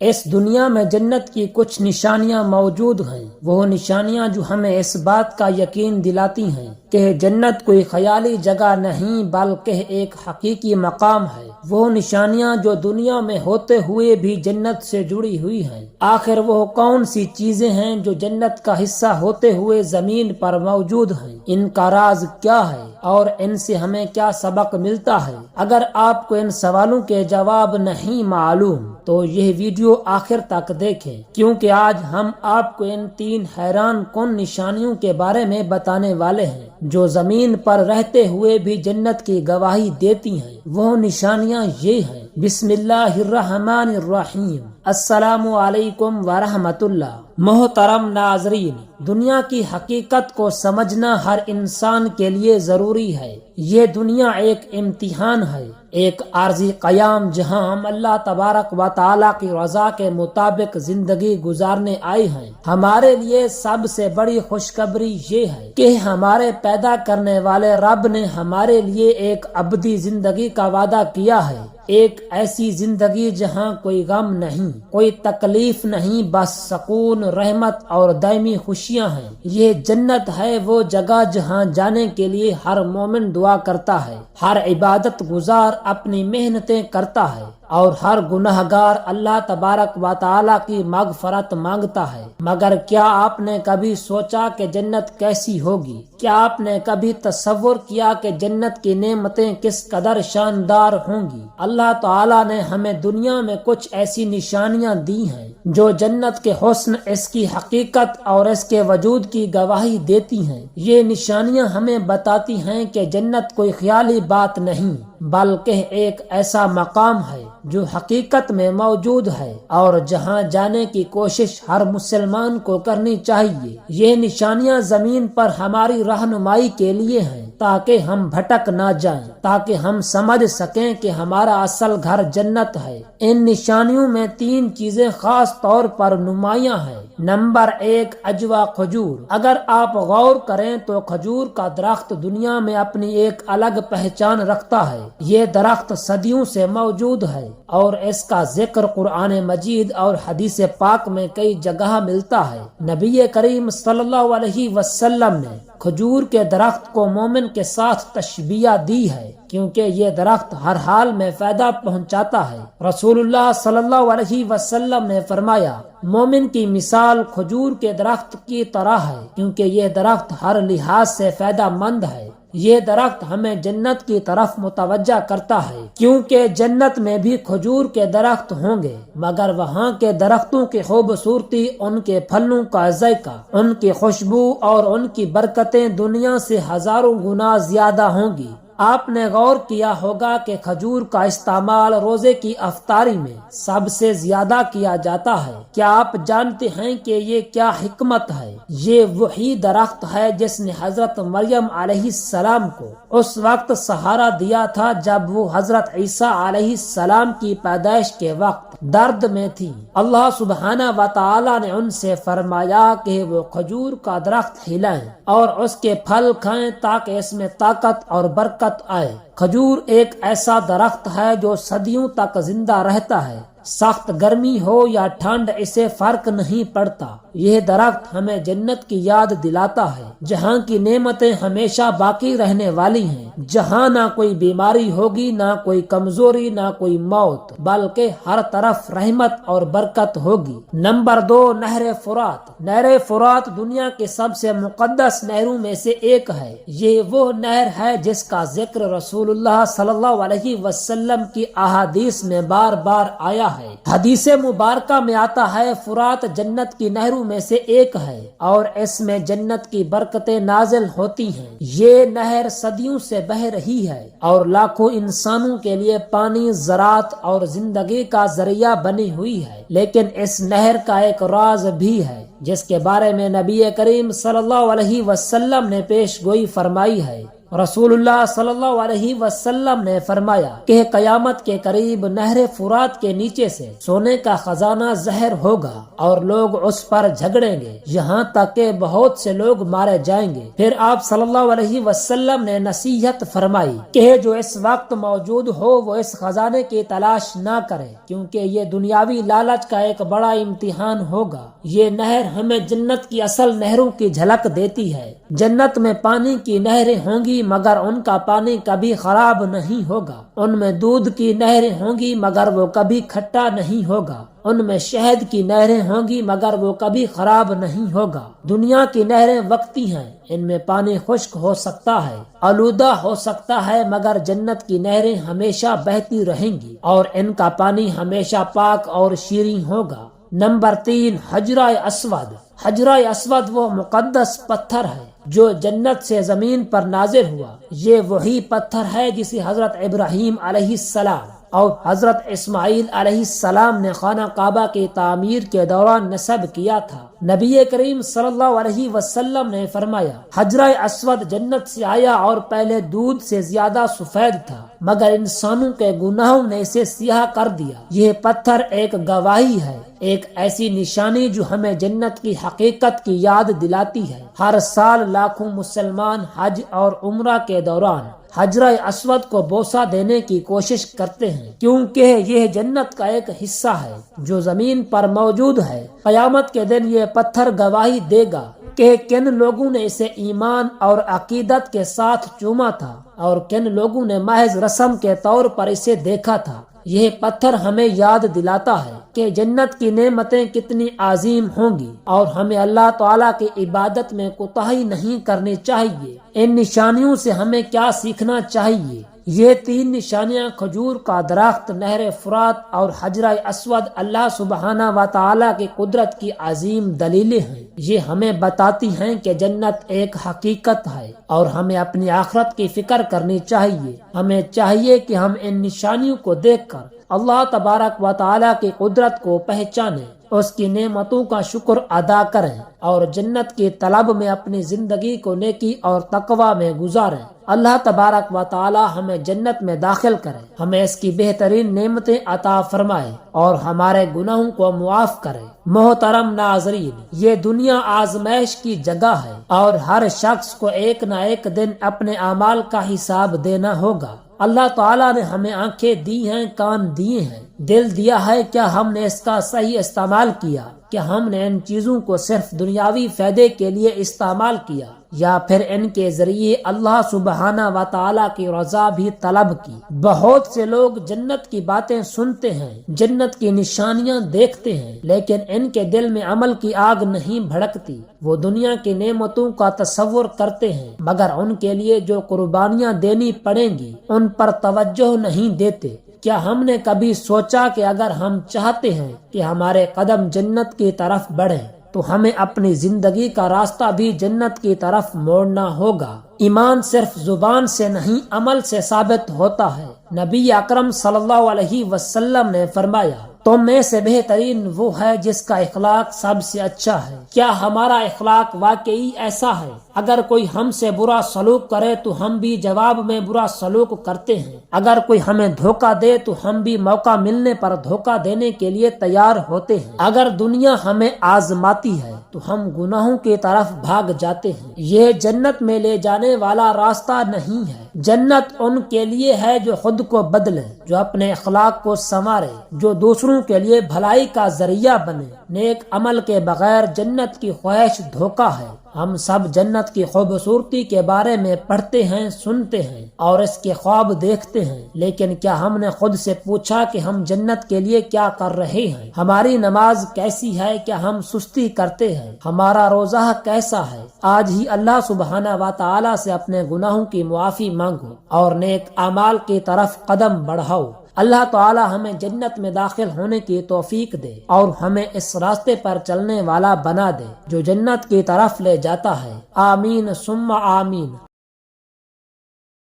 اس دنیا میں جنت کی کچھ نشانیاں موجود ہیں، وہ نشانیاں جو ہمیں اس بات کا یقین دلاتی ہیں کہ جنت کوئی خیالی جگہ نہیں بلکہ ایک حقیقی مقام ہے۔ وہ نشانیاں جو دنیا میں ہوتے ہوئے بھی جنت سے جڑی ہوئی ہیں۔ آخر وہ کون سی چیزیں ہیں جو جنت کا حصہ ہوتے ہوئے زمین پر موجود ہیں؟ ان کا راز کیا ہے اور ان سے ہمیں کیا سبق ملتا ہے؟ اگر آپ کو ان سوالوں کے جواب نہیں معلوم تو یہ ویڈیو آخر تک دیکھیں، کیونکہ آج ہم آپ کو ان 3 حیران کن نشانیوں کے بارے میں بتانے والے ہیں جو زمین پر رہتے ہوئے بھی جنت کی گواہی دیتی ہیں۔ وہ نشانیاں یہ ہیں۔ بسم اللہ الرحمن الرحیم۔ السلام علیکم ورحمۃ اللہ۔ محترم ناظرین، دنیا کی حقیقت کو سمجھنا ہر انسان کے لیے ضروری ہے۔ یہ دنیا ایک امتحان ہے، ایک عارضی قیام جہاں ہم اللہ تبارک و تعالیٰ کی رضا کے مطابق زندگی گزارنے آئے ہیں۔ ہمارے لیے سب سے بڑی خوشخبری یہ ہے کہ ہمارے پیدا کرنے والے رب نے ہمارے لیے ایک ابدی زندگی کا وعدہ کیا ہے، ایک ایسی زندگی جہاں کوئی غم نہیں، کوئی تکلیف نہیں، بس سکون، رحمت اور دائمی خوشیاں ہیں۔ یہ جنت ہے، وہ جگہ جہاں جانے کے لیے ہر مومن دعا کرتا ہے، ہر عبادت گزار اپنی محنتیں کرتا ہے اور ہر گناہگار اللہ تبارک و تعالیٰ کی مغفرت مانگتا ہے۔ مگر کیا آپ نے کبھی سوچا کہ جنت کیسی ہوگی؟ کیا آپ نے کبھی تصور کیا کہ جنت کی نعمتیں کس قدر شاندار ہوں گی؟ اللہ تعالیٰ نے ہمیں دنیا میں کچھ ایسی نشانیاں دی ہیں جو جنت کے حسن، اس کی حقیقت اور اس کے وجود کی گواہی دیتی ہیں۔ یہ نشانیاں ہمیں بتاتی ہیں کہ جنت کوئی خیالی بات نہیں بلکہ ایک ایسا مقام ہے جو حقیقت میں موجود ہے اور جہاں جانے کی کوشش ہر مسلمان کو کرنی چاہیے۔ یہ نشانیاں زمین پر ہماری رہنمائی کے لیے ہیں تاکہ ہم بھٹک نہ جائیں، تاکہ ہم سمجھ سکیں کہ ہمارا اصل گھر جنت ہے۔ ان نشانیوں میں 3 چیزیں خاص طور پر نمایاں ہیں۔ نمبر 1، اجوا کھجور۔ اگر آپ غور کریں تو کھجور کا درخت دنیا میں اپنی ایک الگ پہچان رکھتا ہے۔ یہ درخت صدیوں سے موجود ہے اور اس کا ذکر قرآن مجید اور حدیث پاک میں کئی جگہ ملتا ہے۔ نبی کریم صلی اللہ علیہ وسلم نے کھجور کے درخت کو مومن کے ساتھ تشبیہ دی ہے کیونکہ یہ درخت ہر حال میں فائدہ پہنچاتا ہے۔ رسول اللہ صلی اللہ علیہ وسلم نے فرمایا، مومن کی مثال کھجور کے درخت کی طرح ہے کیونکہ یہ درخت ہر لحاظ سے فائدہ مند ہے۔ یہ درخت ہمیں جنت کی طرف متوجہ کرتا ہے کیونکہ جنت میں بھی کھجور کے درخت ہوں گے، مگر وہاں کے درختوں کی خوبصورتی، ان کے پھلوں کا ذائقہ، ان کی خوشبو اور ان کی برکتیں دنیا سے ہزاروں گنا زیادہ ہوں گی۔ آپ نے غور کیا ہوگا کہ کھجور کا استعمال روزے کی افطاری میں سب سے زیادہ کیا جاتا ہے۔ کیا آپ جانتے ہیں کہ یہ کیا حکمت ہے؟ یہ وہی درخت ہے جس نے حضرت مریم علیہ السلام کو اس وقت سہارا دیا تھا جب وہ حضرت عیسیٰ علیہ السلام کی پیدائش کے وقت درد میں تھی۔ اللہ سبحانہ و تعالی نے ان سے فرمایا کہ وہ کھجور کا درخت ہلائیں اور اس کے پھل کھائیں تاکہ اس میں طاقت اور برکت آئے۔ کھجور ایک ایسا درخت ہے جو صدیوں تک زندہ رہتا ہے، سخت گرمی ہو یا ٹھنڈ اسے فرق نہیں پڑتا۔ یہ درخت ہمیں جنت کی یاد دلاتا ہے جہاں کی نعمتیں ہمیشہ باقی رہنے والی ہیں، جہاں نہ کوئی بیماری ہوگی، نہ کوئی کمزوری، نہ کوئی موت، بلکہ ہر طرف رحمت اور برکت ہوگی۔ نمبر 2، نہر فرات۔ نہر فرات دنیا کے سب سے مقدس نہروں میں سے ایک ہے۔ یہ وہ نہر ہے جس کا ذکر رسول اللہ صلی اللہ علیہ وسلم کی احادیث میں بار بار آیا ہے۔ حدیث مبارکہ میں آتا ہے، فرات جنت کی نہروں میں سے ایک ہے اور اس میں جنت کی برکتیں نازل ہوتی ہیں۔ یہ نہر صدیوں سے بہہ رہی ہے اور لاکھوں انسانوں کے لیے پانی، زراعت اور زندگی کا ذریعہ بنی ہوئی ہے۔ لیکن اس نہر کا ایک راز بھی ہے جس کے بارے میں نبی کریم صلی اللہ علیہ وسلم نے پیش گوئی فرمائی ہے۔ رسول اللہ صلی اللہ علیہ وسلم نے فرمایا کہ قیامت کے قریب نہر فرات کے نیچے سے سونے کا خزانہ ظاہر ہوگا اور لوگ اس پر جھگڑیں گے یہاں تک کہ بہت سے لوگ مارے جائیں گے۔ پھر آپ صلی اللہ علیہ وسلم نے نصیحت فرمائی کہ جو اس وقت موجود ہو وہ اس خزانے کی تلاش نہ کرے، کیونکہ یہ دنیاوی لالچ کا ایک بڑا امتحان ہوگا۔ یہ نہر ہمیں جنت کی اصل نہروں کی جھلک دیتی ہے۔ جنت میں پانی کی نہریں ہوں گی مگر ان کا پانی کبھی خراب نہیں ہوگا۔ ان میں دودھ کی نہریں ہوں گی مگر وہ کبھی کھٹا نہیں ہوگا۔ ان میں شہد کی نہریں ہوں گی مگر وہ کبھی خراب نہیں ہوگا۔ دنیا کی نہریں وقتی ہیں، ان میں پانی خشک ہو سکتا ہے، آلودہ ہو سکتا ہے، مگر جنت کی نہریں ہمیشہ بہتی رہیں گی اور ان کا پانی ہمیشہ پاک اور شیریں ہوگا۔ نمبر 3، حجرہ اسود۔ حجرہ اسود وہ مقدس پتھر ہے جو جنت سے زمین پر نازل ہوا۔ یہ وہی پتھر ہے جسے حضرت ابراہیم علیہ السلام اور حضرت اسماعیل علیہ السلام نے خانہ کعبہ کی تعمیر کے دوران نصب کیا تھا۔ نبی کریم صلی اللہ علیہ وسلم نے فرمایا، حجرہ اسود جنت سے آیا اور پہلے دودھ سے زیادہ سفید تھا، مگر انسانوں کے گناہوں نے اسے سیاہ کر دیا۔ یہ پتھر ایک گواہی ہے، ایک ایسی نشانی جو ہمیں جنت کی حقیقت کی یاد دلاتی ہے۔ ہر سال لاکھوں مسلمان حج اور عمرہ کے دوران حجرہ اسود کو بوسہ دینے کی کوشش کرتے ہیں، کیونکہ یہ جنت کا ایک حصہ ہے جو زمین پر موجود ہے۔ قیامت کے دن یہ پتھر گواہی دے گا کہ کن لوگوں نے اسے ایمان اور عقیدت کے ساتھ چوما تھا اور کن لوگوں نے محض رسم کے طور پر اسے دیکھا تھا۔ یہ پتھر ہمیں یاد دلاتا ہے کہ جنت کی نعمتیں کتنی عظیم ہوں گی اور ہمیں اللہ تعالیٰ کی عبادت میں کوتاہی نہیں کرنی چاہیے۔ ان نشانیوں سے ہمیں کیا سیکھنا چاہیے؟ یہ 3 نشانیاں کھجور کا درخت، نہر فرات اور حجرہ اسود اللہ سبحانہ و تعالیٰ کی قدرت کی عظیم دلیلیں ہیں۔ یہ ہمیں بتاتی ہیں کہ جنت ایک حقیقت ہے اور ہمیں اپنی آخرت کی فکر کرنی چاہیے۔ ہمیں چاہیے کہ ہم ان نشانیوں کو دیکھ کر اللہ تبارک و تعالیٰ کی قدرت کو پہچانیں، اس کی نعمتوں کا شکر ادا کریں اور جنت کی طلب میں اپنی زندگی کو نیکی اور تقوی میں گزاریں۔ اللہ تبارک و تعالی ہمیں جنت میں داخل کرے، ہمیں اس کی بہترین نعمتیں عطا فرمائے اور ہمارے گناہوں کو معاف کرے۔ محترم ناظرین، یہ دنیا آزمائش کی جگہ ہے اور ہر شخص کو ایک نہ ایک دن اپنے اعمال کا حساب دینا ہوگا۔ اللہ تعالیٰ نے ہمیں آنکھیں دی ہیں، کان دیے ہیں، دل دیا ہے، کیا ہم نے اس کا صحیح استعمال کیا؟ کیا ہم نے ان چیزوں کو صرف دنیاوی فائدے کے لیے استعمال کیا یا پھر ان کے ذریعے اللہ سبحانہ و تعالیٰ کی رضا بھی طلب کی؟ بہت سے لوگ جنت کی باتیں سنتے ہیں، جنت کی نشانیاں دیکھتے ہیں، لیکن ان کے دل میں عمل کی آگ نہیں بھڑکتی۔ وہ دنیا کی نعمتوں کا تصور کرتے ہیں مگر ان کے لیے جو قربانیاں دینی پڑیں گی ان پر توجہ نہیں دیتے۔ کیا ہم نے کبھی سوچا کہ اگر ہم چاہتے ہیں کہ ہمارے قدم جنت کی طرف بڑھیں تو ہمیں اپنی زندگی کا راستہ بھی جنت کی طرف موڑنا ہوگا؟ ایمان صرف زبان سے نہیں، عمل سے ثابت ہوتا ہے۔ نبی اکرم صلی اللہ علیہ وسلم نے فرمایا، تم میں سے بہترین وہ ہے جس کا اخلاق سب سے اچھا ہے۔ کیا ہمارا اخلاق واقعی ایسا ہے؟ اگر کوئی ہم سے برا سلوک کرے تو ہم بھی جواب میں برا سلوک کرتے ہیں۔ اگر کوئی ہمیں دھوکہ دے تو ہم بھی موقع ملنے پر دھوکہ دینے کے لیے تیار ہوتے ہیں۔ اگر دنیا ہمیں آزماتی ہے تو ہم گناہوں کی طرف بھاگ جاتے ہیں۔ یہ جنت میں لے جانے والا راستہ نہیں ہے۔ جنت ان کے لیے ہے جو خود کو بدلے، جو اپنے اخلاق کو سنوارے، جو دوسروں کے لیے بھلائی کا ذریعہ بنے۔ نیک عمل کے بغیر جنت کی خواہش دھوکہ ہے۔ ہم سب جنت کی خوبصورتی کے بارے میں پڑھتے ہیں، سنتے ہیں اور اس کے خواب دیکھتے ہیں، لیکن کیا ہم نے خود سے پوچھا کہ ہم جنت کے لیے کیا کر رہے ہیں؟ ہماری نماز کیسی ہے؟ کیا ہم سستی کرتے ہیں؟ ہمارا روزہ کیسا ہے؟ آج ہی اللہ سبحانہ و تعالی سے اپنے گناہوں کی معافی مانگو اور نیک اعمال کی طرف قدم بڑھاؤ۔ اللہ تعالی ہمیں جنت میں داخل ہونے کی توفیق دے اور ہمیں اس راستے پر چلنے والا بنا دے جو جنت کی طرف لے جاتا ہے۔ آمین ثم آمین۔